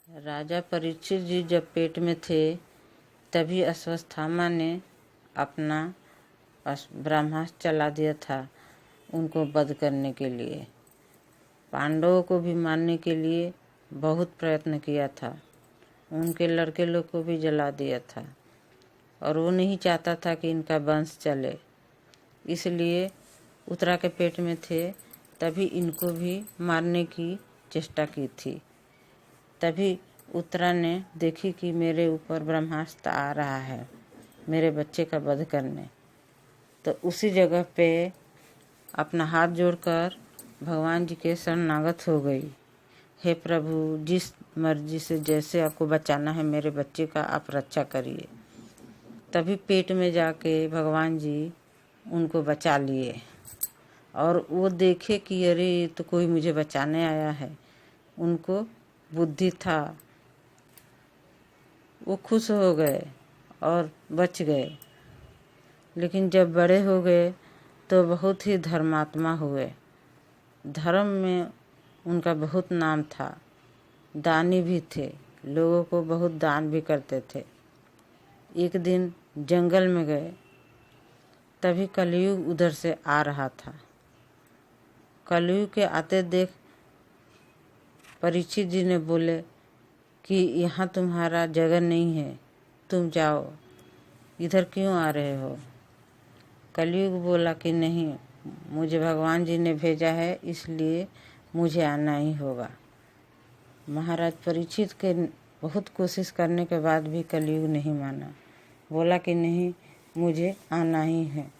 राजा परीक्षित जी जब पेट में थे तभी अश्वत्थामा ने अपना ब्रह्मास्त्र चला दिया था उनको वध करने के लिए। पांडवों को भी मारने के लिए बहुत प्रयत्न किया था, उनके लड़के लोग को भी जला दिया था और वो नहीं चाहता था कि इनका वंश चले, इसलिए उत्तरा के पेट में थे तभी इनको भी मारने की चेष्टा की थी। तभी उत्तरा ने देखी कि मेरे ऊपर ब्रह्मास्त्र आ रहा है मेरे बच्चे का वध करने, तो उसी जगह पे अपना हाथ जोड़कर भगवान जी के शरणागत हो गई। हे प्रभु, जिस मर्जी से जैसे आपको बचाना है मेरे बच्चे का आप रक्षा करिए। तभी पेट में जाके भगवान जी उनको बचा लिए और वो देखे कि अरे ये तो कोई मुझे बचाने आया है। उनको बुद्धि था, वो खुश हो गए और बच गए। लेकिन जब बड़े हो गए तो बहुत ही धर्मात्मा हुए। धर्म में उनका बहुत नाम था, दानी भी थे, लोगों को बहुत दान भी करते थे। एक दिन जंगल में गए तभी कलयुग उधर से आ रहा था। कलयुग के आते देख परीक्षित जी ने बोले कि यहाँ तुम्हारा जगह नहीं है, तुम जाओ, इधर क्यों आ रहे हो। कलयुग बोला कि नहीं, मुझे भगवान जी ने भेजा है इसलिए मुझे आना ही होगा। महाराज परीक्षित के बहुत कोशिश करने के बाद भी कलयुग नहीं माना, बोला कि नहीं, मुझे आना ही है।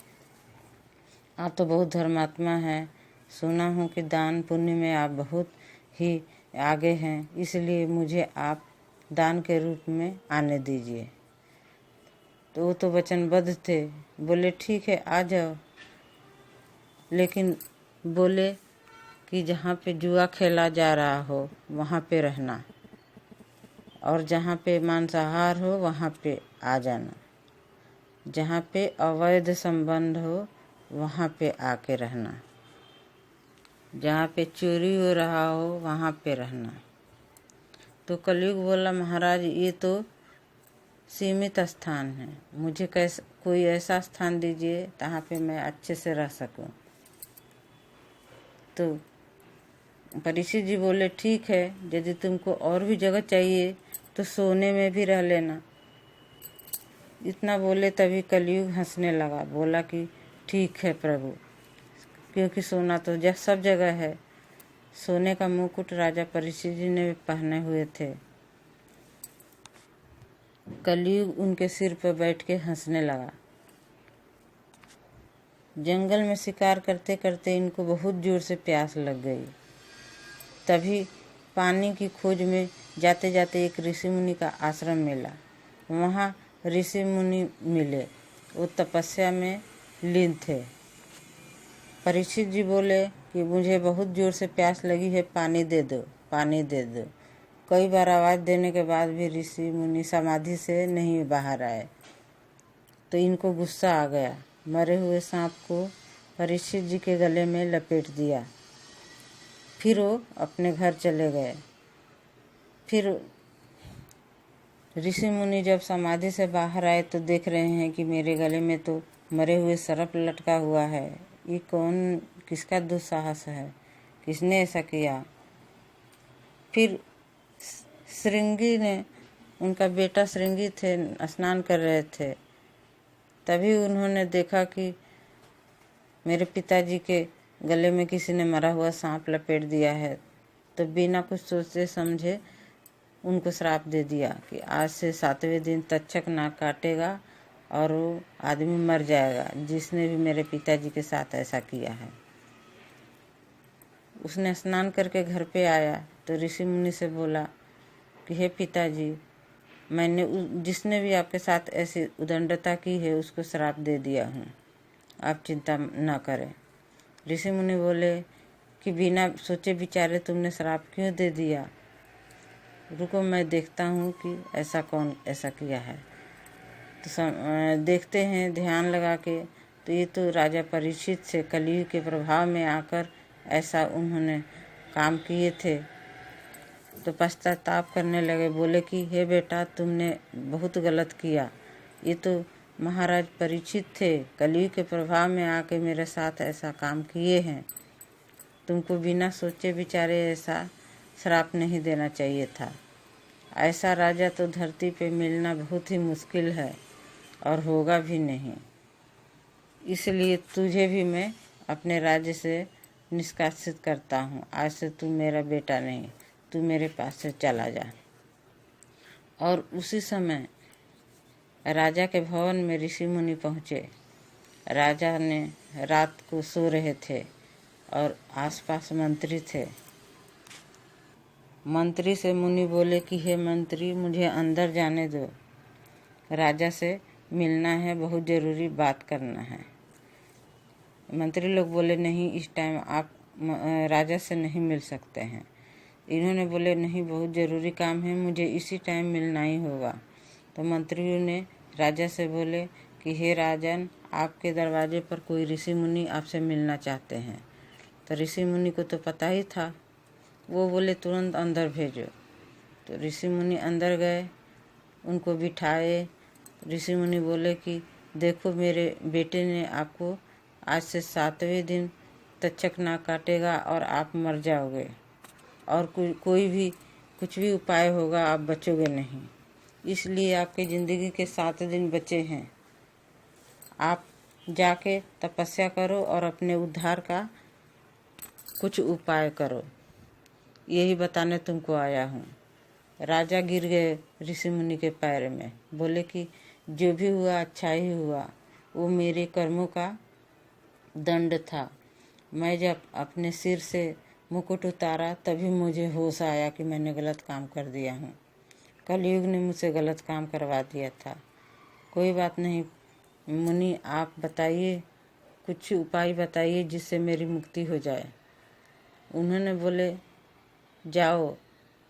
आप तो बहुत धर्मात्मा हैं, सुना हूँ कि दान पुण्य में आप बहुत ही आगे हैं, इसलिए मुझे आप दान के रूप में आने दीजिए। तो वो तो वचनबद्ध थे, बोले ठीक है आ जाओ, लेकिन बोले कि जहाँ पे जुआ खेला जा रहा हो वहाँ पे रहना और जहाँ पे मांसाहार हो वहाँ पे आ जाना, जहाँ पे अवैध संबंध हो वहाँ पे आके रहना, जहाँ पे चोरी हो रहा हो वहाँ पे रहना। तो कलयुग बोला महाराज ये तो सीमित स्थान है, मुझे कोई ऐसा स्थान दीजिए जहाँ पे मैं अच्छे से रह सकूं। तो परीक्षित जी बोले ठीक है, यदि तुमको और भी जगह चाहिए तो सोने में भी रह लेना। इतना बोले तभी कलयुग हंसने लगा, बोला कि ठीक है प्रभु, क्योंकि सोना तो सब जगह है। सोने का मुकुट राजा परीक्षित जी ने भी पहने हुए थे। कलयुग उनके सिर पर बैठ के हंसने लगा। जंगल में शिकार करते करते इनको बहुत जोर से प्यास लग गई। तभी पानी की खोज में जाते जाते एक ऋषि मुनि का आश्रम मिला। वहाँ ऋषि मुनि मिले, वो तपस्या में लीन थे। परीक्षित जी बोले कि मुझे बहुत जोर से प्यास लगी है, पानी दे दो, पानी दे दो। कई बार आवाज़ देने के बाद भी ऋषि मुनि समाधि से नहीं बाहर आए। तो इनको गुस्सा आ गया, मरे हुए सांप को परीक्षित जी के गले में लपेट दिया। फिर वो अपने घर चले गए। फिर ऋषि मुनि जब समाधि से बाहर आए तो देख रहे हैं कि मेरे गले में तो मरे हुए सर्प लटका हुआ है। ये कौन, किसका दुस्साहस है, किसने ऐसा किया। फिर श्रृंगी ने, उनका बेटा श्रृंगी थे, स्नान कर रहे थे। तभी उन्होंने देखा कि मेरे पिताजी के गले में किसी ने मरा हुआ सांप लपेट दिया है। तो बिना कुछ सोचे समझे उनको श्राप दे दिया कि आज से 7वें दिन तक्षक नाक काटेगा और वो आदमी मर जाएगा जिसने भी मेरे पिताजी के साथ ऐसा किया है। उसने स्नान करके घर पे आया तो ऋषि मुनि से बोला कि हे पिताजी, मैंने जिसने भी आपके साथ ऐसी उदंडता की है उसको श्राप दे दिया हूँ, आप चिंता न करें। ऋषि मुनि बोले कि बिना सोचे विचारे तुमने श्राप क्यों दे दिया, रुको मैं देखता हूँ कि ऐसा कौन ऐसा किया है। तो देखते हैं ध्यान लगा के, तो ये तो राजा परीक्षित से कलयुग के प्रभाव में आकर ऐसा उन्होंने काम किए थे। तो पश्चाताप करने लगे। बोले कि हे बेटा, तुमने बहुत गलत किया। ये तो महाराज परीक्षित थे, कलयुग के प्रभाव में आके मेरे साथ ऐसा काम किए हैं। तुमको बिना सोचे विचारे ऐसा श्राप नहीं देना चाहिए था। ऐसा राजा तो धरती पे मिलना बहुत ही मुश्किल है और होगा भी नहीं। इसलिए तुझे भी मैं अपने राज्य से निष्कासित करता हूँ। आज से तू मेरा बेटा नहीं, तू मेरे पास से चला जा। और उसी समय राजा के भवन में ऋषि मुनि पहुँचे। राजा ने रात को सो रहे थे और आसपास मंत्री थे। मंत्री से मुनि बोले कि हे मंत्री, मुझे अंदर जाने दो, राजा से मिलना है, बहुत ज़रूरी बात करना है। मंत्री लोग बोले नहीं, इस टाइम आप राजा से नहीं मिल सकते हैं। इन्होंने बोले नहीं, बहुत ज़रूरी काम है, मुझे इसी टाइम मिलना ही होगा। तो मंत्रियों ने राजा से बोले कि हे राजन, आपके दरवाजे पर कोई ऋषि मुनि आपसे मिलना चाहते हैं। तो ऋषि मुनि को तो पता ही था। वो बोले तुरंत अंदर भेजो। तो ऋषि मुनि अंदर गए, उनको बिठाए। ऋषि मुनि बोले कि देखो, मेरे बेटे ने आपको आज से 7वें दिन तक्षक नाग काटेगा और आप मर जाओगे, और कोई भी कुछ भी उपाय होगा, आप बचोगे नहीं। इसलिए आपके ज़िंदगी के 7 दिन बचे हैं। आप जाके तपस्या करो और अपने उद्धार का कुछ उपाय करो, यही बताने तुमको आया हूँ। राजा गिर गए ऋषि मुनि के पैर में। बोले कि जो भी हुआ अच्छा ही हुआ, वो मेरे कर्मों का दंड था। मैं जब अपने सिर से मुकुट उतारा तभी मुझे होश आया कि मैंने गलत काम कर दिया हूँ। कलयुग ने मुझसे गलत काम करवा दिया था। कोई बात नहीं मुनि, आप बताइए, कुछ उपाय बताइए जिससे मेरी मुक्ति हो जाए। उन्होंने बोले जाओ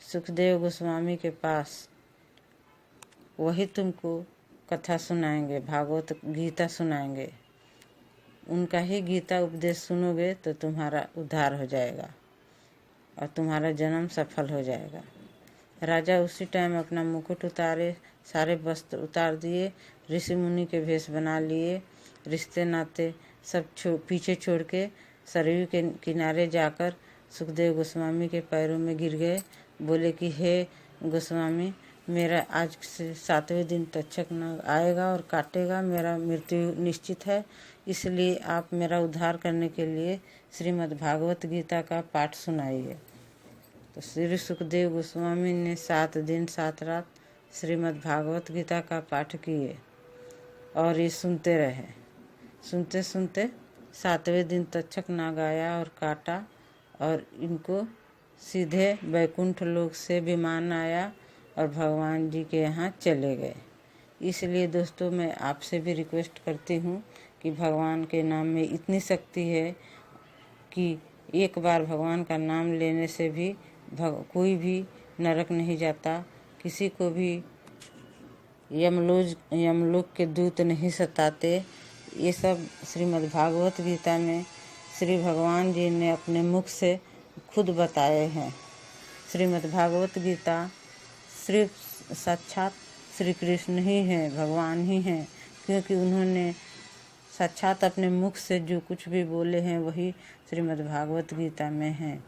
सुखदेव गोस्वामी के पास, वही तुमको कथा सुनाएंगे, भागवत गीता सुनाएंगे। उनका ही गीता उपदेश सुनोगे तो तुम्हारा उद्धार हो जाएगा और तुम्हारा जन्म सफल हो जाएगा। राजा उसी टाइम अपना मुकुट उतारे, सारे वस्त्र उतार दिए, ऋषि मुनि के भेष बना लिए, रिश्ते नाते सब पीछे छोड़ के सरयू के किनारे जाकर सुखदेव गोस्वामी के पैरों में गिर गए। बोले कि हे गोस्वामी, मेरा आज से 7वें दिन तक्षक नाग आएगा और काटेगा, मेरा मृत्यु निश्चित है। इसलिए आप मेरा उद्धार करने के लिए श्रीमद् भागवत गीता का पाठ सुनाइए। तो श्री सुखदेव गोस्वामी ने 7 दिन 7 रात श्रीमद् भागवत गीता का पाठ किए और ये सुनते रहे। सुनते सुनते 7वें दिन तक्षक नाग आया और काटा और इनको सीधे वैकुंठ लोक से विमान आया और भगवान जी के यहाँ चले गए। इसलिए दोस्तों, मैं आपसे भी रिक्वेस्ट करती हूँ कि भगवान के नाम में इतनी शक्ति है कि एक बार भगवान का नाम लेने से भी कोई भी नरक नहीं जाता, किसी को भी यमलोक के दूत नहीं सताते। ये सब श्रीमद् भागवत गीता में श्री भगवान जी ने अपने मुख से खुद बताए हैं। श्रीमद् भागवत गीता सिर्फ साक्षात श्री कृष्ण ही हैं, भगवान ही हैं, क्योंकि उन्होंने साक्षात अपने मुख से जो कुछ भी बोले हैं वही श्रीमद् भागवत गीता में हैं।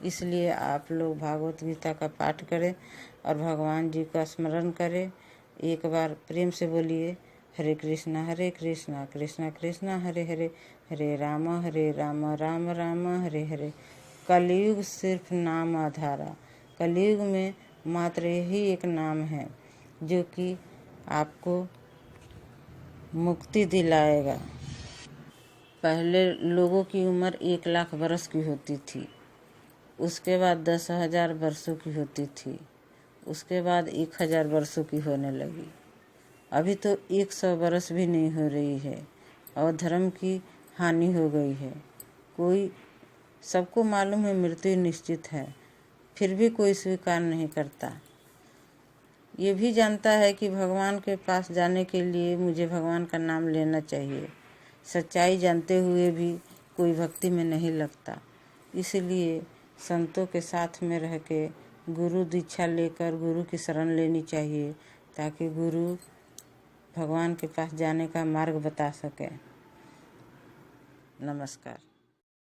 इसलिए आप लोग भागवत गीता का पाठ करें और भगवान जी का स्मरण करें। एक बार प्रेम से बोलिए हरे कृष्णा कृष्णा कृष्णा हरे हरे, हरे राम राम राम हरे हरे। कलयुग सिर्फ नाम आधारा। कलयुग में मात्र यही एक नाम है जो कि आपको मुक्ति दिलाएगा। पहले लोगों की उम्र 1 लाख वर्ष की होती थी, उसके बाद 10,000 वर्षों की होती थी, उसके बाद 1,000 वर्षों की होने लगी। अभी तो 100 वर्ष भी नहीं हो रही है और धर्म की हानि हो गई है। सबको मालूम है मृत्यु निश्चित है, फिर भी कोई स्वीकार नहीं करता। ये भी जानता है कि भगवान के पास जाने के लिए मुझे भगवान का नाम लेना चाहिए। सच्चाई जानते हुए भी कोई भक्ति में नहीं लगता। इसलिए संतों के साथ में रह के गुरु दीक्षा लेकर गुरु की शरण लेनी चाहिए, ताकि गुरु भगवान के पास जाने का मार्ग बता सके। नमस्कार।